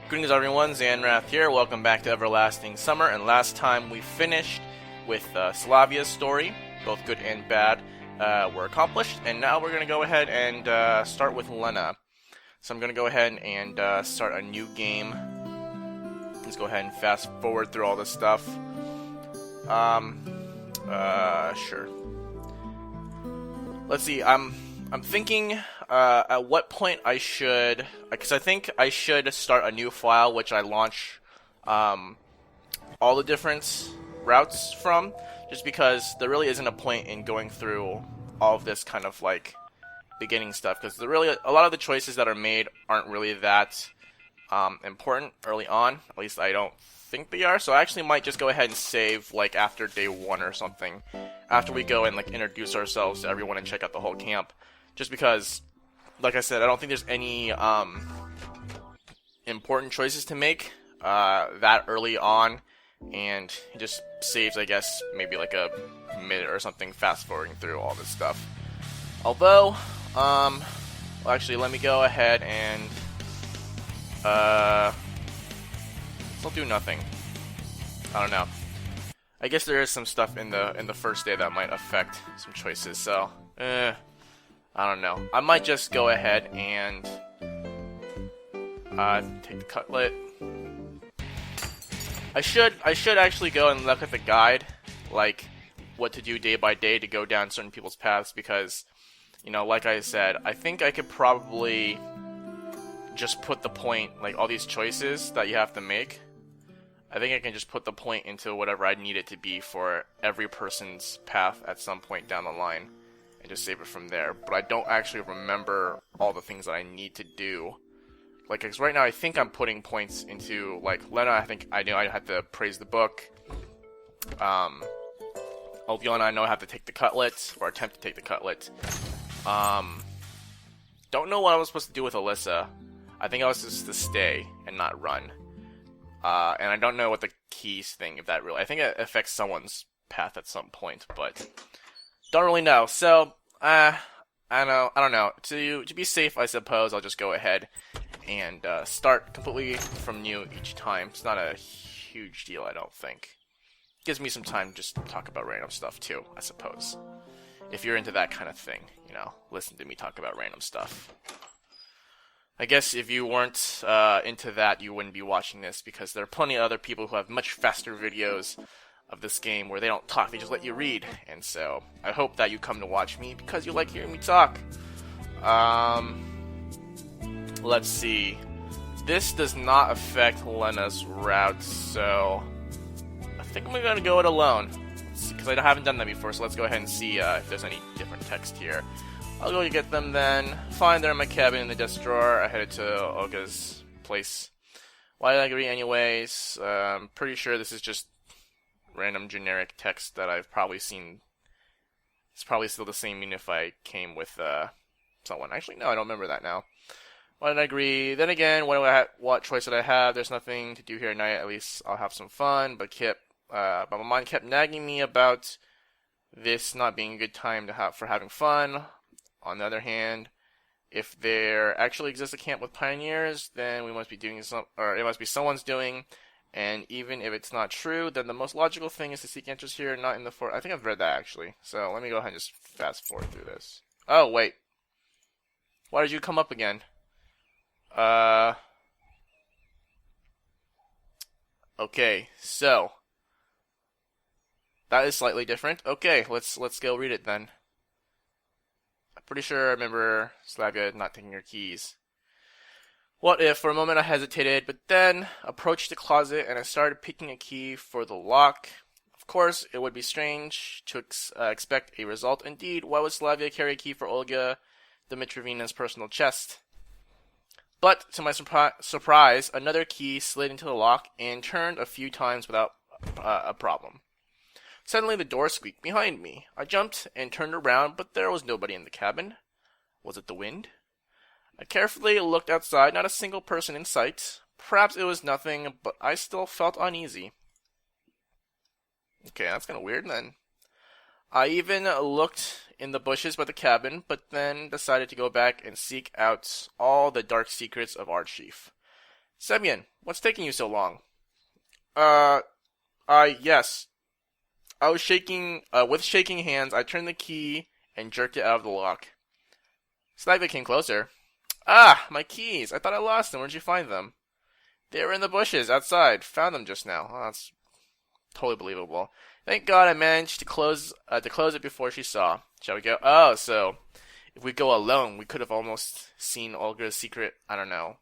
Greetings everyone, Zannrath here, welcome back to Everlasting Summer, and last time we finished with Slavia's story, both good and bad were accomplished, and now we're going to go ahead and start with Lena. So I'm going to go ahead and start a new game. Let's go ahead and fast forward through all this stuff. Sure. Let's see, I'm thinking at what point I should, because I think I should start a new file which I launch all the different routes from, just because there really isn't a point in going through all of this kind of like beginning stuff, because really a lot of the choices that are made aren't really that important early on. At least I don't think they are. So I actually might just go ahead and save like after day 1 or something, after we go and like introduce ourselves to everyone and check out the whole camp. Just because, like I said, I don't think there's any important choices to make that early on, and it just saves, I guess, maybe like a minute or something fast forwarding through all this stuff. Although, well, actually, let me go ahead and still do nothing. I don't know. I guess there is some stuff in the first day that might affect some choices. So, I don't know. I might just go ahead and take the cutlet. I should actually go and look at the guide, like what to do day by day to go down certain people's paths, because, you know, like I said, I think I could probably just put the point, like all these choices that you have to make, I think I can just put the point into whatever I need it to be for every person's path at some point down the line, and just save it from there. But I don't actually remember all the things that I need to do. Like, cause right now I think I'm putting points into, like, Lena, I think I know I had to praise the book. Oviona, I know I have to take the cutlet, or attempt to take the cutlet. Don't know what I was supposed to do with Alyssa. I think I was supposed to stay and not run. And I don't know what the keys thing, if that really, I think it affects someone's path at some point, but don't really know. So, I don't know. To be safe, I suppose I'll just go ahead and start completely from new each time. It's not a huge deal, I don't think. Gives me some time to just talk about random stuff too, I suppose. If you're into that kind of thing, you know, listen to me talk about random stuff. I guess if you weren't into that, you wouldn't be watching this, because there are plenty of other people who have much faster videos of this game where they don't talk, they just let you read. And so, I hope that you come to watch me because you like hearing me talk. Let's see. This does not affect Lena's route, so I think I'm going to go it alone, because I haven't done that before, so let's go ahead and see if there's any different text here. I'll go get them then. Fine, they're in my cabin in the desk drawer. I headed to Olga's place. Why did I agree anyways? I'm pretty sure this is just random generic text that I've probably seen. It's probably still the same even if I came with someone. Actually, no, I don't remember that now. Why did I agree? Then again, what choice did I have? There's nothing to do here at night. At least I'll have some fun. But my mind kept nagging me about this not being a good time for having fun. On the other hand, if there actually exists a camp with pioneers, then we must be doing or it must be someone's doing. And even if it's not true, then the most logical thing is to seek answers here, not in the fort. I think I've read that actually. So let me go ahead and just fast forward through this. Oh wait, why did you come up again? Okay, so that is slightly different. Okay, let's go read it then. I'm pretty sure I remember Slavia not taking her keys. What if, for a moment I hesitated, but then approached the closet and I started picking a key for the lock. Of course, it would be strange to expect a result. Indeed, why would Slavia carry a key for Olga Dmitryevna's personal chest? But, to my surprise, another key slid into the lock and turned a few times without a problem. Suddenly, the door squeaked behind me. I jumped and turned around, but there was nobody in the cabin. Was it the wind? I carefully looked outside, not a single person in sight. Perhaps it was nothing, but I still felt uneasy. Okay, that's kind of weird then. I even looked in the bushes by the cabin, but then decided to go back and seek out all the dark secrets of Archief. Semyon, what's taking you so long? Yes. I was with shaking hands, I turned the key and jerked it out of the lock. Slavia came closer. Ah, my keys. I thought I lost them. Where'd you find them? They were in the bushes outside. Found them just now. Oh, that's totally believable. Thank God I managed to close it before she saw. Shall we go? Oh, so if we go alone, we could have almost seen Olga's secret. I don't know.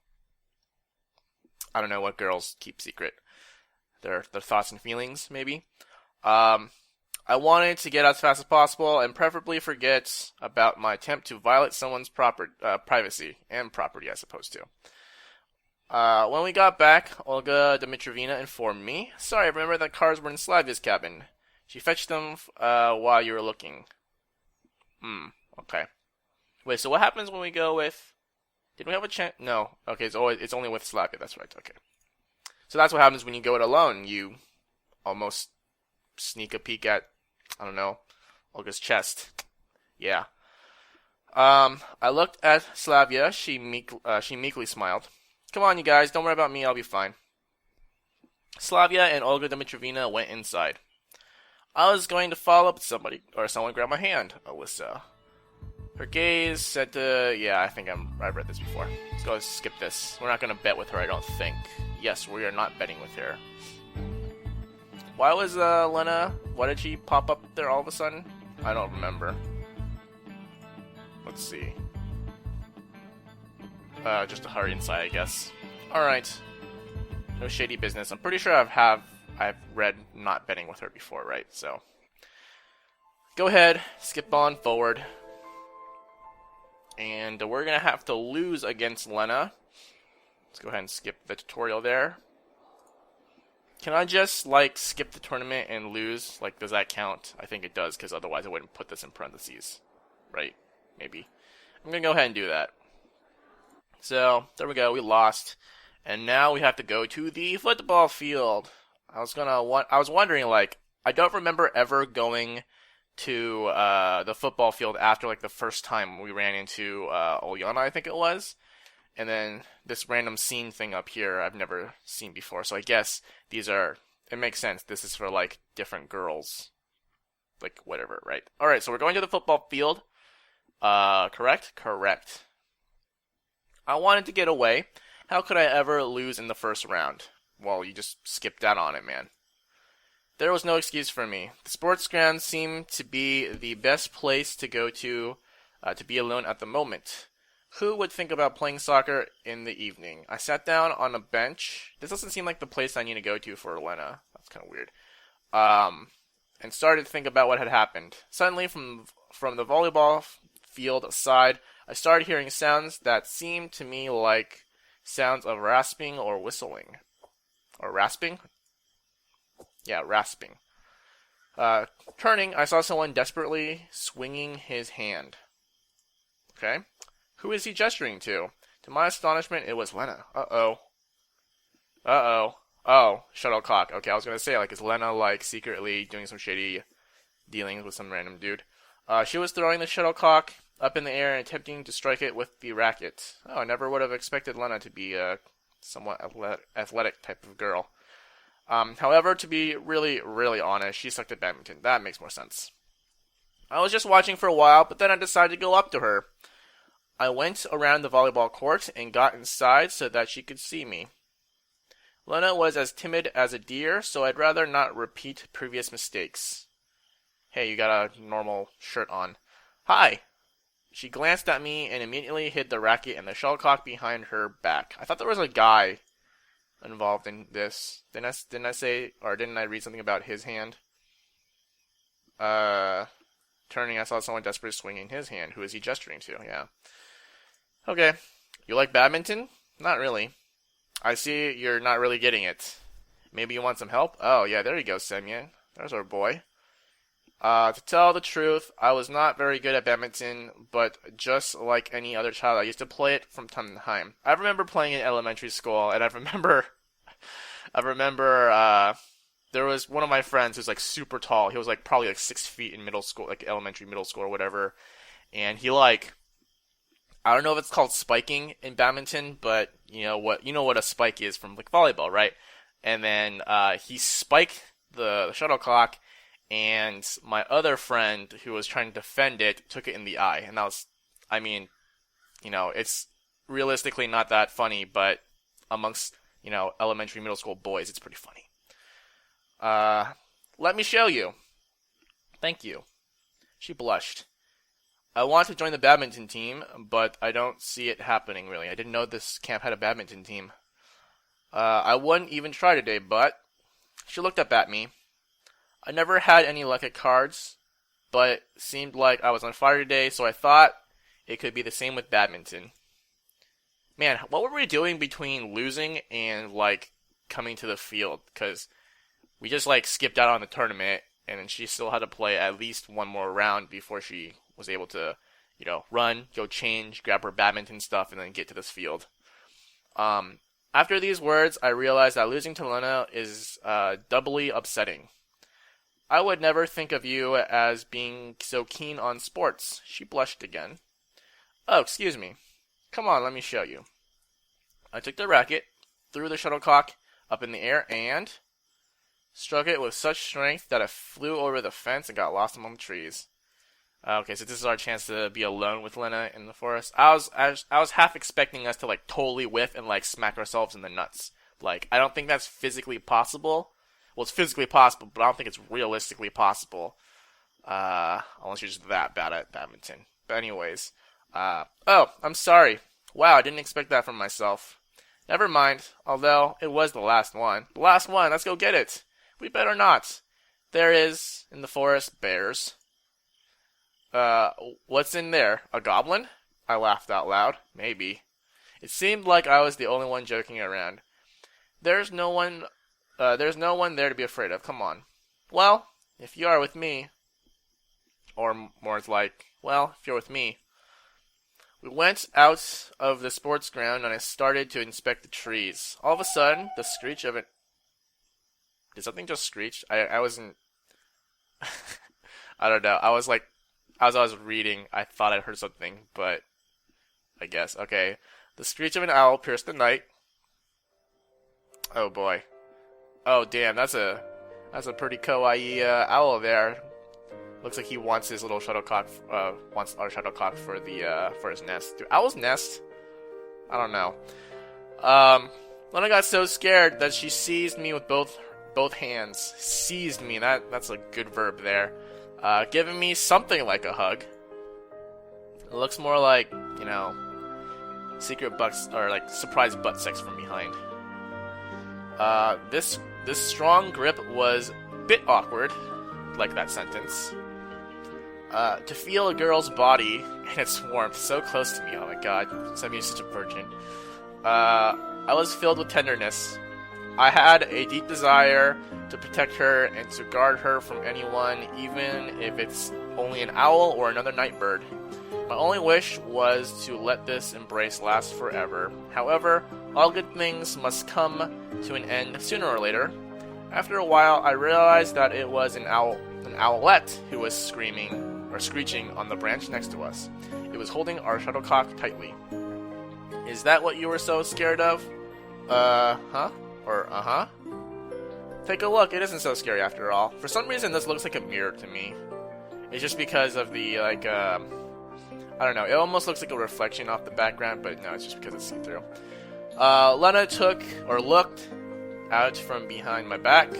I don't know what girls keep secret. Their thoughts and feelings, maybe. I wanted to get out as fast as possible and preferably forget about my attempt to violate someone's privacy and property, I suppose, too. When we got back, Olga Dmitrievna informed me. Sorry, I remember that cars were in Slavia's cabin. She fetched them while you were looking. Okay. Wait, so what happens when we go with... Did we have a chance? No. Okay, it's only with Slavia, that's right, okay. So that's what happens when you go it alone. You almost sneak a peek at, I don't know, Olga's chest. Yeah. I looked at Slavia. She meekly smiled. Come on, you guys. Don't worry about me. I'll be fine. Slavia and Olga Dmitrievna went inside. I was going to follow up with somebody, or someone grabbed my hand. Alyssa. Her gaze said to... Yeah, I think I've read this before. Let's go skip this. We're not going to bet with her, I don't think. Yes, we are not betting with her. Why was Lena... Why did she pop up there all of a sudden? I don't remember. Let's see. Just to hurry inside, I guess. Alright. No shady business. I'm pretty sure I've read not betting with her before, right? So... Go ahead. Skip on forward. And we're going to have to lose against Lena. Let's go ahead and skip the tutorial there. Can I just, skip the tournament and lose? Does that count? I think it does, because otherwise I wouldn't put this in parentheses. Right? Maybe. I'm going to go ahead and do that. So, there we go. We lost. And now we have to go to the football field. I was wondering, I don't remember ever going to the football field after the first time we ran into Olyana, I think it was. And then this random scene thing up here I've never seen before. So I guess it makes sense. This is for different girls. Whatever, right? Alright, so we're going to the football field. Correct? Correct. I wanted to get away. How could I ever lose in the first round? Well, you just skipped out on it, man. There was no excuse for me. The sports ground seemed to be the best place to go to be alone at the moment. Who would think about playing soccer in the evening? I sat down on a bench. This doesn't seem like the place I need to go to for Elena. That's kind of weird. And started to think about what had happened. Suddenly, from the volleyball field side, I started hearing sounds that seemed to me like sounds of rasping or whistling. Or rasping? Yeah, rasping. Turning, I saw someone desperately swinging his hand. Okay. Who is he gesturing to? To my astonishment, it was Lena. Uh-oh. Oh, shuttlecock. Okay, I was gonna say, is Lena, secretly doing some shady dealings with some random dude? She was throwing the shuttlecock up in the air and attempting to strike it with the racket. Oh, I never would have expected Lena to be a somewhat athletic type of girl. However, to be really, really honest, she sucked at badminton. That makes more sense. I was just watching for a while, but then I decided to go up to her. I went around the volleyball court and got inside so that she could see me. Lena was as timid as a deer, so I'd rather not repeat previous mistakes. Hey, you got a normal shirt on. Hi! She glanced at me and immediately hid the racket and the shuttlecock behind her back. I thought there was a guy involved in this. Didn't I read something about his hand? Turning, I saw someone desperately swinging his hand. Who is he gesturing to? Yeah. Okay. You like badminton? Not really. I see you're not really getting it. Maybe you want some help? Oh, yeah, there you go, Semyon. There's our boy. To tell the truth, I was not very good at badminton, but just like any other child, I used to play it from time to time. I remember playing in elementary school, and I remember there was one of my friends who's super tall. He was probably 6 feet in middle school, elementary, middle school or whatever. And he I don't know if it's called spiking in badminton, but you know what a spike is from like volleyball, right? And then he spiked the shuttlecock, and my other friend who was trying to defend it took it in the eye, and that was, I mean, it's realistically not that funny, but amongst elementary, middle school boys, it's pretty funny. Let me show you. Thank you. She blushed. I want to join the badminton team, but I don't see it happening, really. I didn't know this camp had a badminton team. I wouldn't even try today, but... She looked up at me. I never had any luck at cards, but it seemed like I was on fire today, so I thought it could be the same with badminton. Man, what were we doing between losing and, like, coming to the field? Because we just, like, skipped out on the tournament, and then she still had to play at least one more round before she was able to, run, go change, grab her badminton stuff, and then get to this field. After these words, I realized that losing to Lena is doubly upsetting. I would never think of you as being so keen on sports. She blushed again. Oh, excuse me. Come on, let me show you. I took the racket, threw the shuttlecock up in the air, and struck it with such strength that it flew over the fence and got lost among the trees. Okay, so this is our chance to be alone with Lena in the forest. I was half expecting us to like totally whiff and like smack ourselves in the nuts. Like, I don't think that's physically possible. Well, it's physically possible, but I don't think it's realistically possible. Unless you're just that bad at badminton. But anyways, oh, I'm sorry. Wow, I didn't expect that from myself. Never mind. Although it was the last one. The last one. Let's go get it. We better not. There is in the forest bears. What's in there? A goblin? I laughed out loud. Maybe. It seemed like I was the only one joking around. There's no one there to be afraid of. Come on. Well, if you are with me. Or more like, well, if you're with me. We went out of the sports ground and I started to inspect the trees. All of a sudden, the screech of it... Did something just screech? I wasn't... I don't know. I was like... As I was reading, I thought I heard something, but I guess. Okay. The screech of an owl pierced the night. Oh boy. Oh damn, that's a pretty kawaii owl there. Looks like he wants his little shuttlecock. Wants our shuttlecock for his nest. Do owls nest? I don't know. Lena got so scared that she seized me with both hands. Seized me. That's a good verb there. Giving me something like a hug. It looks more like, secret butts or like surprise butt sex from behind. This strong grip was a bit awkward, like that sentence. To feel a girl's body and its warmth so close to me, oh my god, Semyon's such a virgin. I was filled with tenderness. I had a deep desire to protect her and to guard her from anyone, even if it's only an owl or another night bird. My only wish was to let this embrace last forever. However, all good things must come to an end sooner or later. After a while, I realized that it was an owlet who was screeching on the branch next to us. It was holding our shuttlecock tightly. Is that what you were so scared of? Huh? Or, uh-huh? Take a look, it isn't so scary after all. For some reason, this looks like a mirror to me. It's just because of the, I don't know, it almost looks like a reflection off the background, but no, it's just because it's see-through. Lena looked out from behind my back.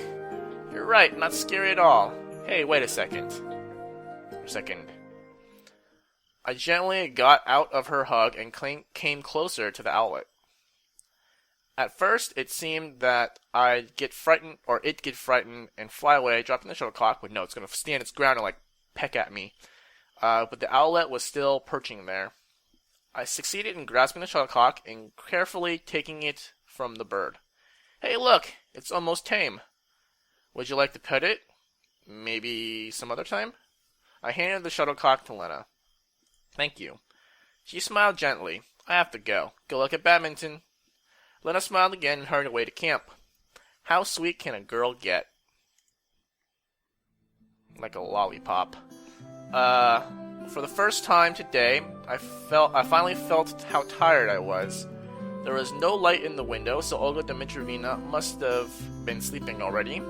You're right, not scary at all. Hey, wait a second. I gently got out of her hug and came closer to the owlet. At first, it seemed that I'd get frightened, or it'd get frightened and fly away, dropping the shuttlecock, but no, it's going to stand its ground and, like, peck at me. But the owlet was still perching there. I succeeded in grasping the shuttlecock and carefully taking it from the bird. Hey, look! It's almost tame. Would you like to pet it? Maybe some other time? I handed the shuttlecock to Lena. Thank you. She smiled gently. I have to go. Good luck at badminton. Lena smiled again and hurried away to camp. How sweet can a girl get? Like a lollipop. For the first time today, I finally felt how tired I was. There was no light in the window, so Olga Dmitryevna must have been sleeping already.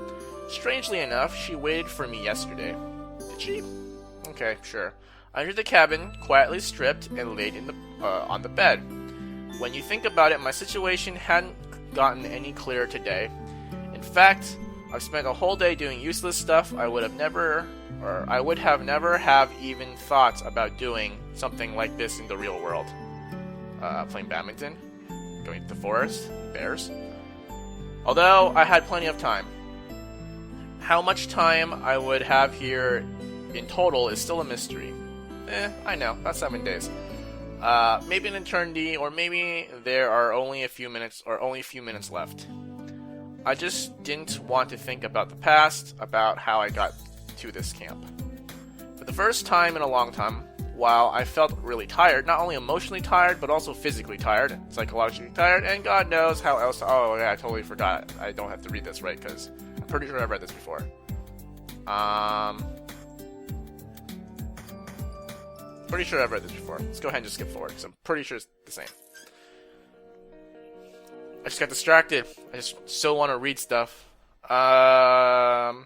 Strangely enough, she waited for me yesterday. Did she? Okay, sure. I entered the cabin, quietly stripped, and laid on the bed. When you think about it, my situation hadn't gotten any clearer today. In fact, I've spent a whole day doing useless stuff I would have never even thought about doing something like this in the real world. Playing badminton, going to the forest, bears. Although I had plenty of time. How much time I would have here in total is still a mystery. I know, about 7 days. Maybe an eternity, or maybe there are only a few minutes left. I just didn't want to think about the past, about how I got to this camp. For the first time in a long time, while I felt really tired, not only emotionally tired, but also physically tired, psychologically tired, and God knows how else. Oh yeah, I totally forgot. I don't have to read this, right? Because I'm pretty sure I've read this before. Pretty sure I've read this before. Let's go ahead and just skip forward, because I'm pretty sure it's the same. I just got distracted. I just so want to read stuff. Sorry,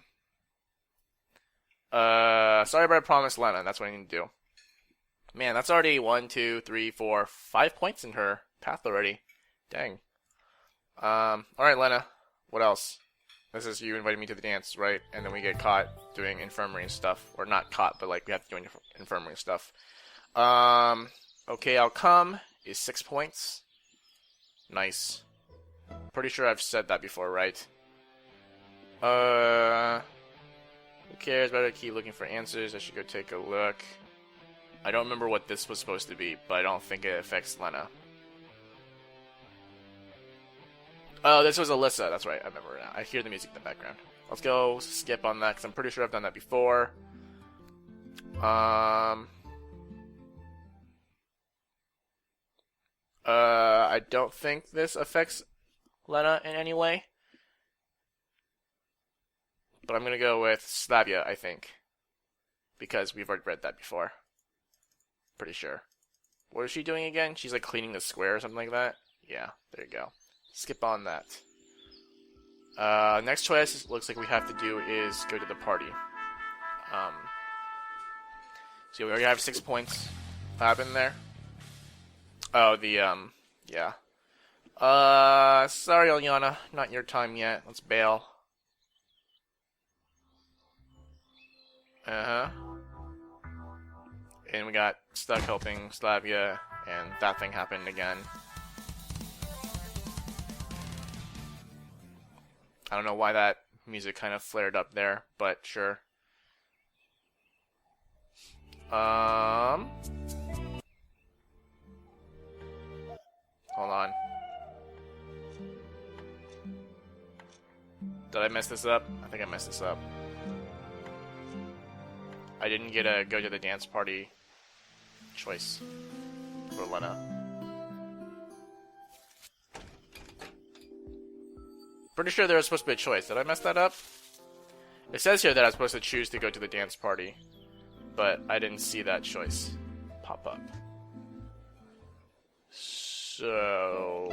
but I promised Lena. That's what I need to do. Man, that's already 1, 2, 3, 4, 5 points in her path already. Dang. Alright, Lena. What else? This is you invited me to the dance, right? And then we get caught doing infirmary stuff. Or not caught, but like we have to do infirmary stuff. Okay, I'll come is 6 points. Nice. Pretty sure I've said that before, right? Who cares? Better keep looking for answers. I should go take a look. I don't remember what this was supposed to be, but I don't think it affects Lena. Oh, this was Alyssa. That's right. I remember now. I hear the music in the background. Let's go skip on that, because I'm pretty sure I've done that before. I don't think this affects Lena in any way. But I'm going to go with Slavia, I think. Because we've already read that before. Pretty sure. What is she doing again? She's like cleaning the square or something like that? Yeah, there you go. Skip on that. Next choice looks like we have to do is go to the party. So we already have 6 points. What happened there? Oh, yeah. Sorry, Alyana. Not your time yet. Let's bail. And we got stuck helping Slavia, and that thing happened again. I don't know why that music kind of flared up there, but sure. Hold on. Did I mess this up? I think I messed this up. I didn't get a go to the dance party choice for Lena. Pretty sure there was supposed to be a choice. Did I mess that up? It says here that I was supposed to choose to go to the dance party, but I didn't see that choice pop up. So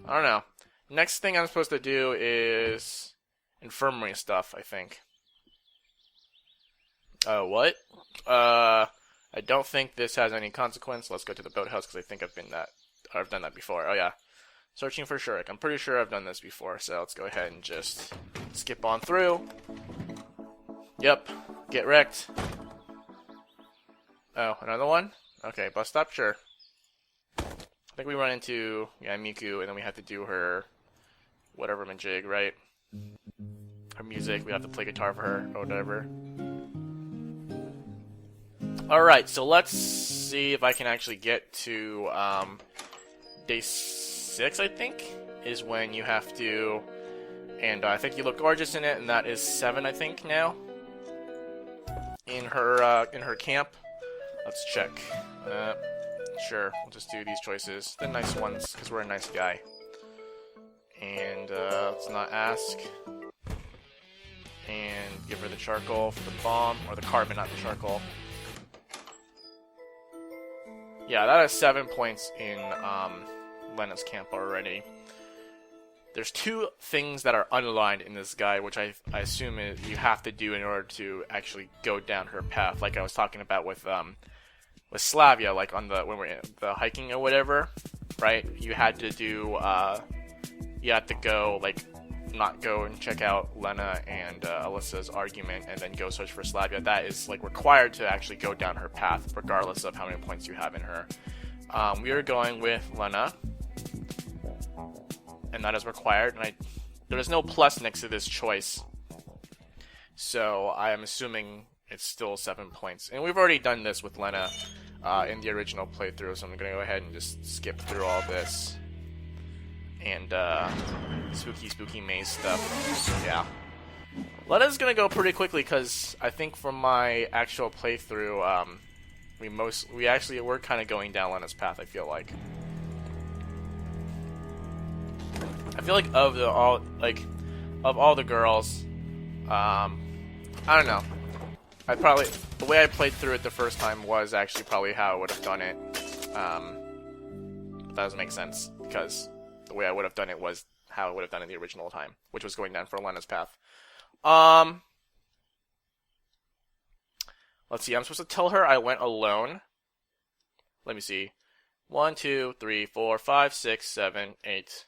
I don't know. Next thing I'm supposed to do is infirmary stuff, I think. What? I don't think this has any consequence. Let's go to the boathouse because I think I've done that before. Oh yeah. Searching for Shurik. I'm pretty sure I've done this before, so let's go ahead and just skip on through. Yep. Get wrecked. Oh, another one? Okay, bus stop? Sure. I think we run into, Miku, and then we have to do her whatever majig, right? Her music, we have to play guitar for her, or whatever. Alright, so let's see if I can actually get to, day 6, I think, is when you have to, and I think you look gorgeous in it, and that is 7, I think, now, in her camp. Let's check. Sure, we'll just do these choices, the nice ones, because we're a nice guy. And, let's not ask. And give her the charcoal for the bomb, or the carbon, not the charcoal. Yeah, that has 7 points in Lena's camp already. There's 2 things that are underlined in this guide, which I assume you have to do in order to actually go down her path, like I was talking about with Slavia, like on when we're the hiking or whatever, right? You had to do you had to go not go and check out Lena and Alyssa's argument and then go search for Slavia. That is required to actually go down her path, regardless of how many points you have in her. We are going with Lena, and that is required. And there is no plus next to this choice, so I am assuming it's still 7 points. And we've already done this with Lena in the original playthrough, so I'm gonna go ahead and just skip through all this. And spooky maze stuff. Yeah, Lena's gonna go pretty quickly because I think from my actual playthrough, we're kind of going down Lena's path. I feel like of all the girls, I don't know. The way I played through it the first time was actually probably how I would have done it. That doesn't make sense because the way I would have done it was how I would have done it the original time, which was going down for Lena's path. Let's see, I'm supposed to tell her I went alone. Let me see. 1, 2, 3, 4, 5, 6, 7, 8.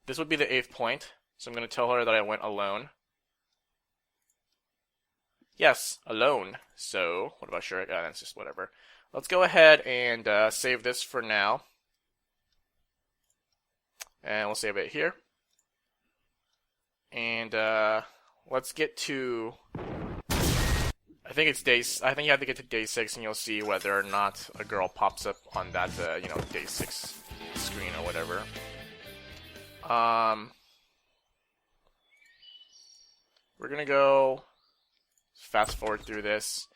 This would be the 8th point, so I'm going to tell her that I went alone. Yes, alone. So, what about sure? That's just whatever. Let's go ahead and save this for now. And we'll save it here. And let's get to... I think you have to get to day 6, and you'll see whether or not a girl pops up on that, day 6 screen or whatever. We're gonna go fast forward through this.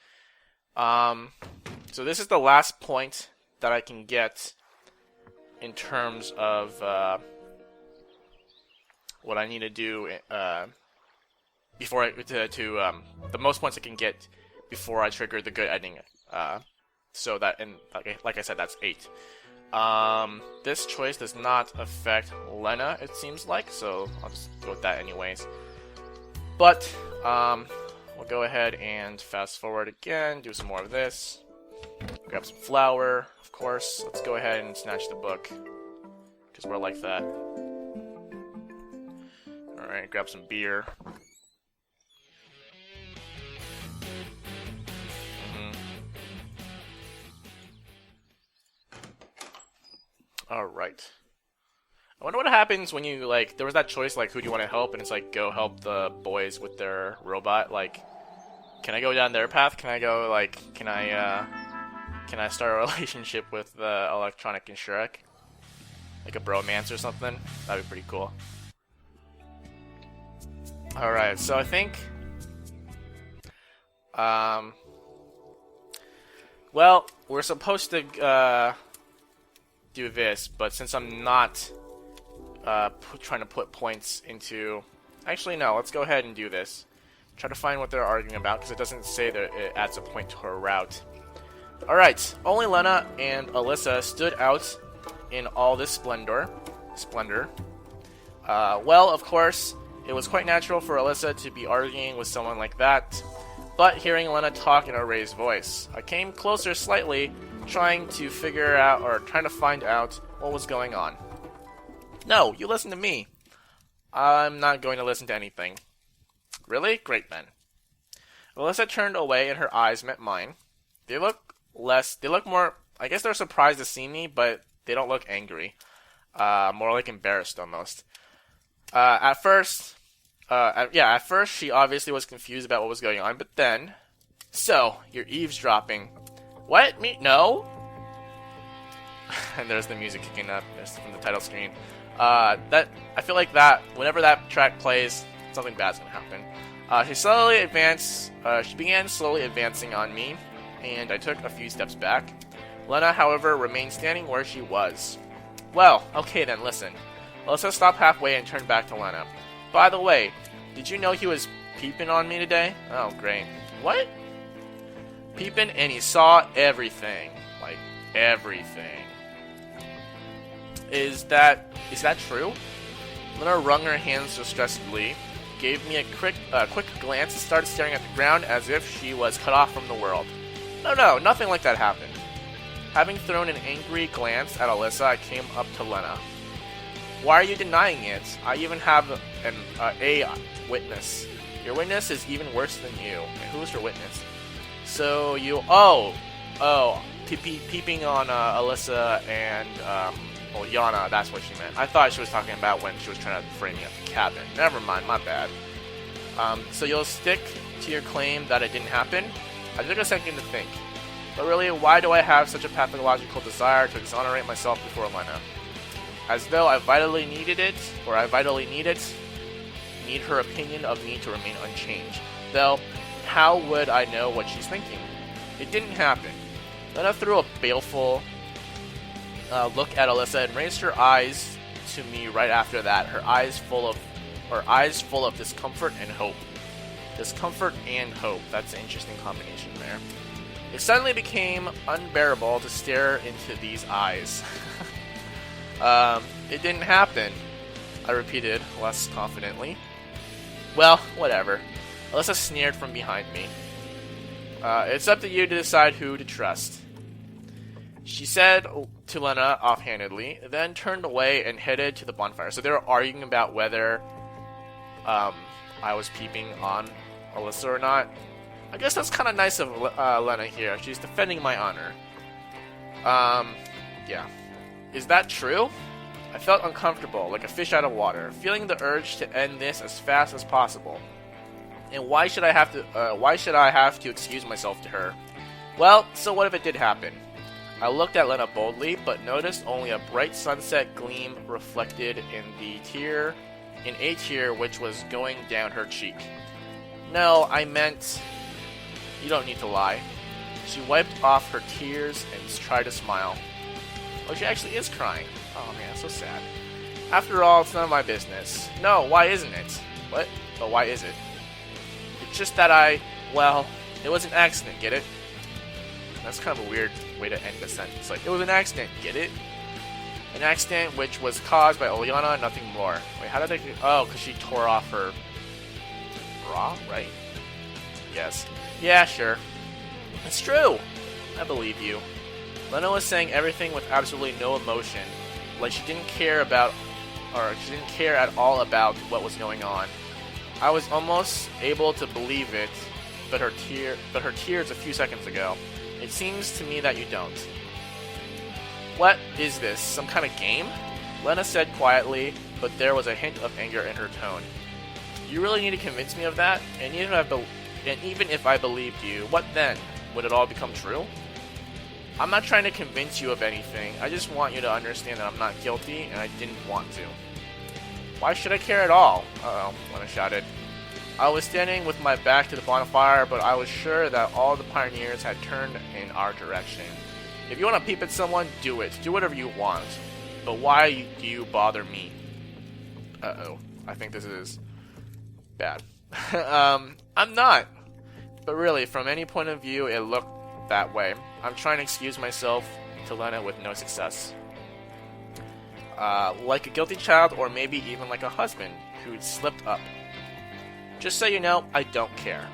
So this is the last point that I can get in terms of what I need to do before the most points I can get before I trigger the good ending. So that, and like I said, that's 8. This choice does not affect Lena, it seems like, so I'll just go with that anyways. But we'll go ahead and fast forward again, do some more of this. Grab some flour, of course. Let's go ahead and snatch the book, because we're like that. Alright, grab some beer. Alright. I wonder what happens when you, there was that choice, who do you want to help? And it's go help the boys with their robot. Can I go down their path? Can I go, can I start a relationship with Electronic and Shrek? Like a bromance or something? That'd be pretty cool. Alright, so I think... well, we're supposed to, do this, but since I'm not trying to put points into... Actually, no, let's go ahead and do this. Try to find what they're arguing about, because it doesn't say that it adds a point to her route. Alright, only Lena and Alyssa stood out in all this splendor. Well, of course, it was quite natural for Alyssa to be arguing with someone like that, but hearing Lena talk in a raised voice, I came closer slightly, trying to find out what was going on. No, you listen to me. I'm not going to listen to anything. Really? Great then. Alyssa turned away and her eyes met mine. They look more, I guess they're surprised to see me, but they don't look angry. More like embarrassed almost. At first she obviously was confused about what was going on, but then... So, you're eavesdropping. What? Me? No? And there's the music kicking up. There's from the title screen. I feel like that, whenever that track plays, something bad's gonna happen. She began slowly advancing on me, and I took a few steps back. Lena, however, remained standing where she was. Well, okay then, listen. Alyssa stopped halfway and turned back to Lena. By the way, did you know he was peeping on me today? Oh, great. What? Peeping, and he saw everything. Like, everything. Is that true? Lena wrung her hands distressingly, gave me a quick glance, and started staring at the ground as if she was cut off from the world. No, nothing like that happened. Having thrown an angry glance at Alyssa, I came up to Lena. Why are you denying it? I even have a witness. Your witness is even worse than you. And who's your witness? So you... peeping on Alyssa and Yana, that's what she meant. I thought she was talking about when she was trying to frame me at the cabin. Never mind, my bad. So you'll stick to your claim that it didn't happen? I took a second to think. But really, why do I have such a pathological desire to exonerate myself before Lena? As though I vitally needed it, or I vitally need her opinion of me to remain unchanged. Though, how would I know what she's thinking? It didn't happen. Lena threw a baleful look at Alyssa and raised her eyes to me right after that, her eyes full of discomfort and hope. Discomfort and hope, that's an interesting combination there. It suddenly became unbearable to stare into these eyes. It didn't happen, I repeated, less confidently. Well, whatever. Alyssa sneered from behind me. It's up to you to decide who to trust. She said to Lena offhandedly, then turned away and headed to the bonfire. So they were arguing about whether I was peeping on Alyssa or not. I guess that's kind of nice of Lena here. She's defending my honor. Yeah. Is that true? I felt uncomfortable, like a fish out of water, feeling the urge to end this as fast as possible. And why should I have to excuse myself to her? Well, so what if it did happen? I looked at Lena boldly, but noticed only a bright sunset gleam reflected in a tear which was going down her cheek. No, I meant... You don't need to lie. She wiped off her tears and tried to smile. Oh, she actually is crying. Oh man, so sad. After all, it's none of my business. No, why isn't it? What? But why is it? It's just that well, it was an accident, get it? That's kind of a weird way to end the sentence. Like, it was an accident, get it? An accident which was caused by Oleana, nothing more. Wait, how did they... Oh, because she tore off her bra, right? Yes. Yeah, sure. It's true. I believe you. Lena was saying everything with absolutely no emotion, like she didn't care at all about what was going on. I was almost able to believe it, but her tears a few seconds ago. It seems to me that you don't. What is this? Some kind of game? Lena said quietly, but there was a hint of anger in her tone. You really need to convince me of that? And even if I believed you, what then? Would it all become true? I'm not trying to convince you of anything. I just want you to understand that I'm not guilty, and I didn't want to. Why should I care at all? Uh-oh, Lena shouted. I was standing with my back to the bonfire, but I was sure that all the pioneers had turned in our direction. If you want to peep at someone, do it. Do whatever you want. But why do you bother me? Uh-oh. I think this is bad. I'm not. But really, from any point of view, it looked that way. I'm trying to excuse myself to Lena with no success. Like a guilty child, or maybe even like a husband who'd slipped up. Just so you know, I don't care.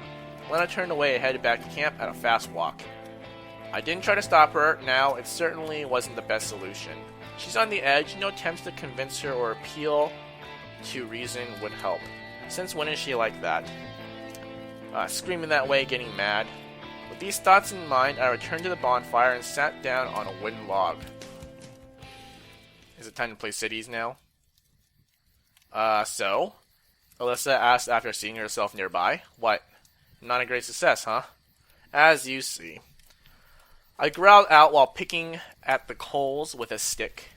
Lena turned away and headed back to camp at a fast walk. I didn't try to stop her. Now, it certainly wasn't the best solution. She's on the edge. No attempts to convince her or appeal to reason would help. Since when is she like that? Screaming that way, getting mad. With these thoughts in mind, I returned to the bonfire and sat down on a wooden log. Is it time to play cities now? So? Alyssa asked after seeing herself nearby. What? Not a great success, huh? As you see. I growled out while picking at the coals with a stick.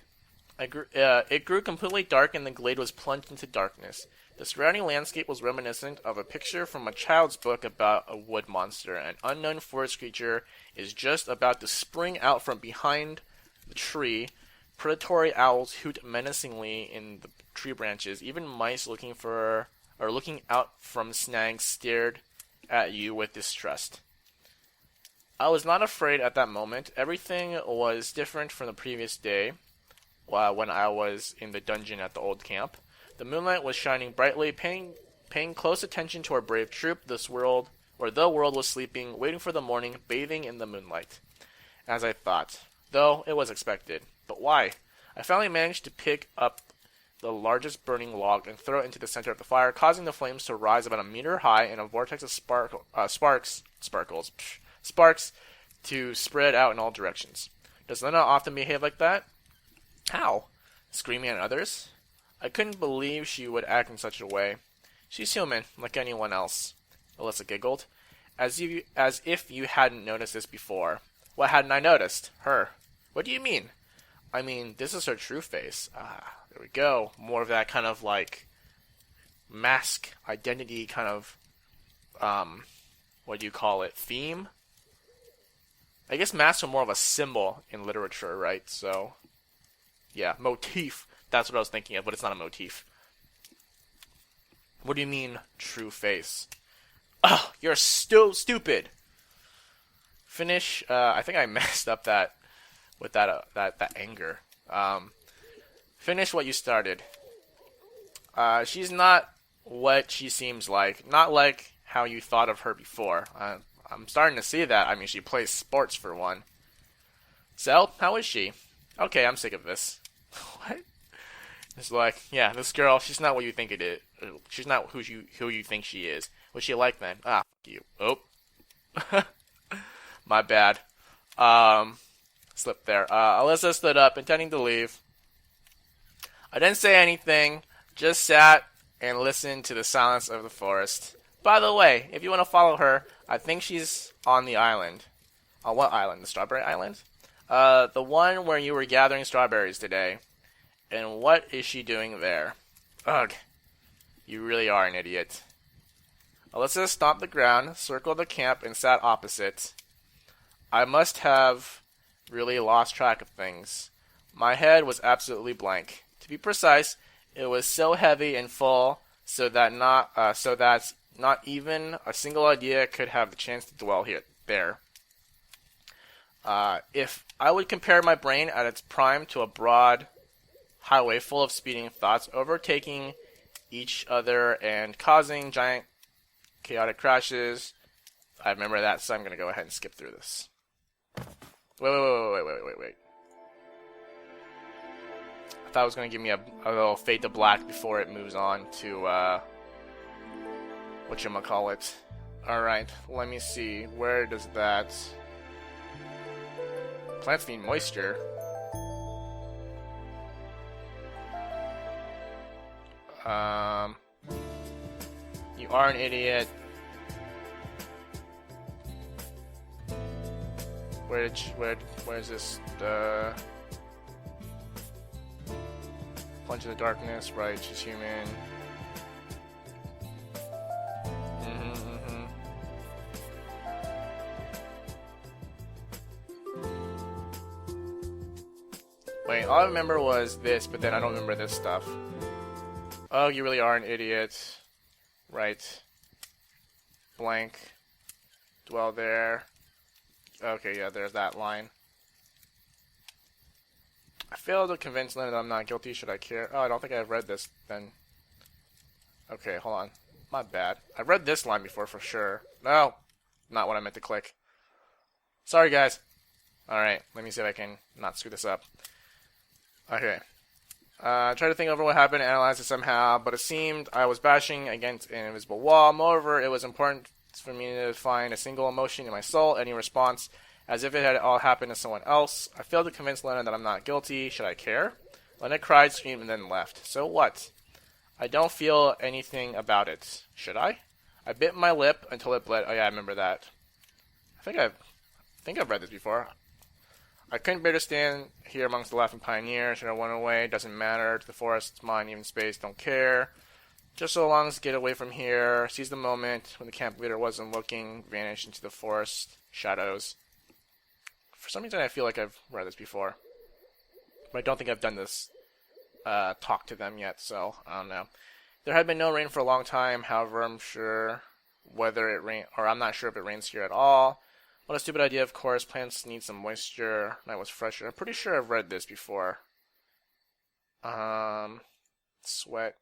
It grew completely dark and the glade was plunged into darkness. The surrounding landscape was reminiscent of a picture from a child's book about a wood monster. An unknown forest creature is just about to spring out from behind the tree. Predatory owls hoot menacingly in the tree branches. Even mice looking for or looking out from snags stared at you with distrust. I was not afraid at that moment. Everything was different from the previous day when I was in the dungeon at the old camp. The moonlight was shining brightly, paying close attention to our brave troop. The world was sleeping, waiting for the morning, bathing in the moonlight. As I thought, though it was expected. But why? I finally managed to pick up the largest burning log and throw it into the center of the fire, causing the flames to rise about a meter high and a vortex of sparks to spread out in all directions. Does Lena often behave like that? How? Screaming at others? I couldn't believe she would act in such a way. She's human, like anyone else. Alyssa giggled. As if you hadn't noticed this before. What hadn't I noticed? Her. What do you mean? I mean, this is her true face. Ah, there we go. More of that kind of like mask identity kind of what do you call it? Theme? I guess masks are more of a symbol in literature, right? So yeah, motif. That's what I was thinking of, but it's not a motif. What do you mean, true face? Oh, you're stupid. Finish. I think I messed up that with that anger. Finish what you started. She's not what she seems like. Not like how you thought of her before. I'm starting to see that. I mean, she plays sports for one. So, how is she? Okay, I'm sick of this. What? It's like, yeah, this girl, she's not what you think it is. She's not who you think she is. What's she like then? Ah, fuck you. Oh. My bad. Slipped there. Alyssa stood up, intending to leave. I didn't say anything, just sat and listened to the silence of the forest. By the way, if you want to follow her, I think she's on the island. On what island? The Strawberry Island? The one where you were gathering strawberries today. And what is she doing there? Ugh. You really are an idiot. Alyssa stomped the ground, circled the camp, and sat opposite. I must have really lost track of things. My head was absolutely blank. To be precise, it was so heavy and full so that not even a single idea could have the chance to dwell there. If I would compare my brain at its prime to a broad highway full of speeding thoughts, overtaking each other and causing giant chaotic crashes. I remember that, so I'm going to go ahead and skip through this. Wait. I thought it was going to give me a little fade to black before it moves on to, whatchamacallit. Alright, let me see. Where does that... Plants need moisture. You are an idiot. Where's this? Plunge in the darkness, right? She's human. Wait, all I remember was this, but then I don't remember this stuff. Oh, you really are an idiot. Right. Blank. Dwell there. Okay, yeah, there's that line. I failed to convince Lena that I'm not guilty. Should I care? Oh, I don't think I've read this then. Okay, hold on. My bad. I've read this line before for sure. No! Not what I meant to click. Sorry, guys. Alright, let me see if I can not screw this up. Okay. Try to think over what happened and analyze it somehow, but it seemed I was bashing against an invisible wall. Moreover, it was important for me to find a single emotion in my soul, any response, as if it had all happened to someone else. I failed to convince Lena that I'm not guilty. Should I care? Lena cried, screamed, and then left. So what? I don't feel anything about it. Should I? I bit my lip until it bled. Oh yeah, I remember that. I think I've read this before. I couldn't bear to stand here amongst the laughing pioneers. Should I run away? Doesn't matter. To the forest, it's mine, even space, don't care. Just so long as get away from here. Seize the moment when the camp leader wasn't looking. Vanish into the forest shadows. For some reason, I feel like I've read this before, but I don't think I've done this talk to them yet. So I don't know. There had been no rain for a long time, however, I'm sure whether it rain or I'm not sure if it rains here at all. What a stupid idea, of course. Plants need some moisture. Night was fresher. I'm pretty sure I've read this before. Sweat.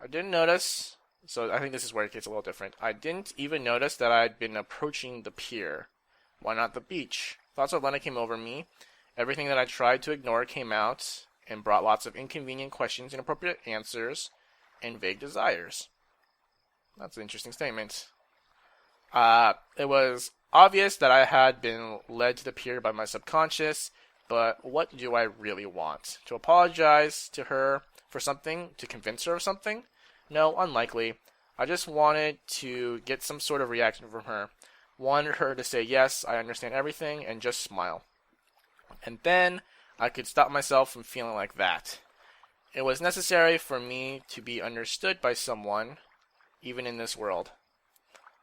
I didn't notice, so I think this is where it gets a little different. I didn't even notice that I'd been approaching the pier. Why not the beach? Thoughts of Lena came over me. Everything that I tried to ignore came out and brought lots of inconvenient questions, inappropriate answers, and vague desires. That's an interesting statement. It was obvious that I had been led to the pier by my subconscious, but what do I really want? To apologize to her for something? To convince her of something? No, unlikely. I just wanted to get some sort of reaction from her. Wanted her to say, yes, I understand everything, and just smile. And then I could stop myself from feeling like that. It was necessary for me to be understood by someone, even in this world.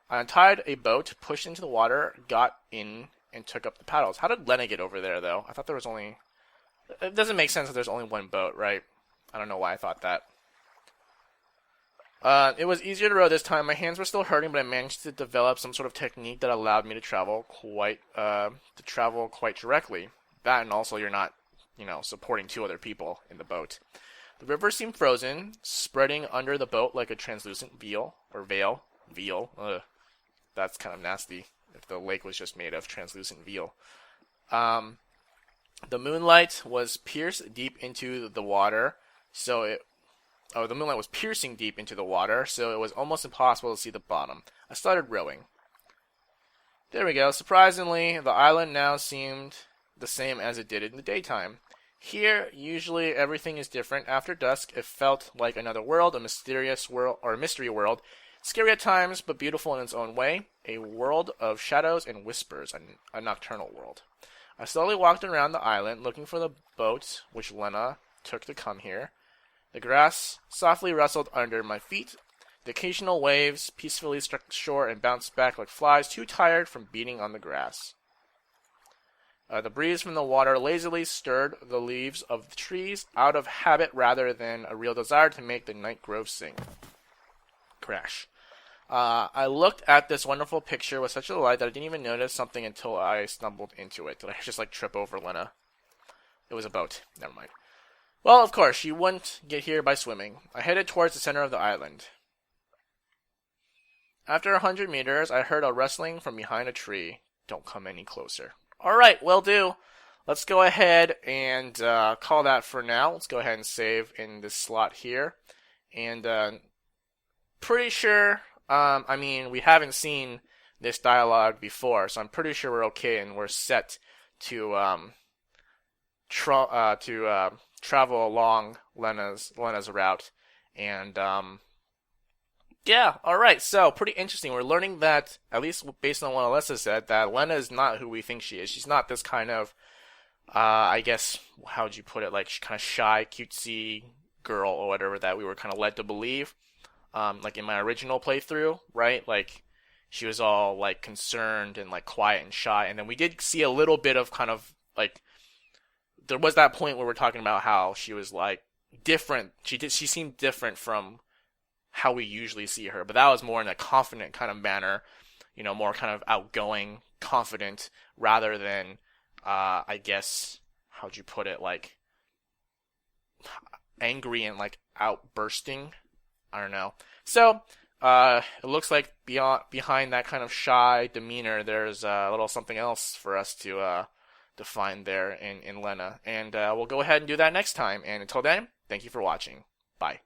I untied a boat, pushed into the water, got in, and took up the paddles. How did Lena get over there, though? I thought there was only... It doesn't make sense that there's only one boat, right? I don't know why I thought that. It was easier to row this time. My hands were still hurting, but I managed to develop some sort of technique that allowed me to travel quite directly. That, and also you're not, supporting two other people in the boat. The river seemed frozen, spreading under the boat like a translucent veil. Ugh. That's kind of nasty if the lake was just made of translucent veal. The moonlight was pierced deep into the water, the moonlight was piercing deep into the water, so it was almost impossible to see the bottom. I started rowing. There we go. Surprisingly, the island now seemed the same as it did in the daytime. Here, usually everything is different. After dusk, it felt like another world, a mysterious world, or a mystery world. Scary at times, but beautiful in its own way. A world of shadows and whispers, a nocturnal world. I slowly walked around the island, looking for the boat which Lena took to come here. The grass softly rustled under my feet. The occasional waves peacefully struck the shore and bounced back like flies too tired from beating on the grass. The breeze from the water lazily stirred the leaves of the trees out of habit rather than a real desire to make the night grove sing. Crash. I looked at this wonderful picture with such a delight that I didn't even notice something until I stumbled into it. Did I just trip over Lena? It was a boat. Never mind. Well, of course, she wouldn't get here by swimming. I headed towards the center of the island. After 100 meters, I heard a rustling from behind a tree. Don't come any closer. Alright, will do. Let's go ahead and call that for now. Let's go ahead and save in this slot here. And pretty sure, we haven't seen this dialogue before, so I'm pretty sure we're okay and we're set to travel along Lena's route. And yeah, alright, so pretty interesting. We're learning that, at least based on what Alyssa said, that Lena is not who we think she is. She's not this kind of, I guess, how would you put it, like kind of shy, cutesy girl or whatever that we were kind of led to believe. Like in my original playthrough, right? Like, she was all, like, concerned and, like, quiet and shy. And then we did see a little bit of kind of, like, there was that point where we're talking about how she was, like, different. She seemed different from how we usually see her. But that was more in a confident kind of manner. More kind of outgoing, confident, rather than, I guess, how'd you put it, like, angry and, like, outbursting. I don't know. So, it looks like behind that kind of shy demeanor, there's a little something else for us to find there in Lena. And we'll go ahead and do that next time. And until then, thank you for watching. Bye.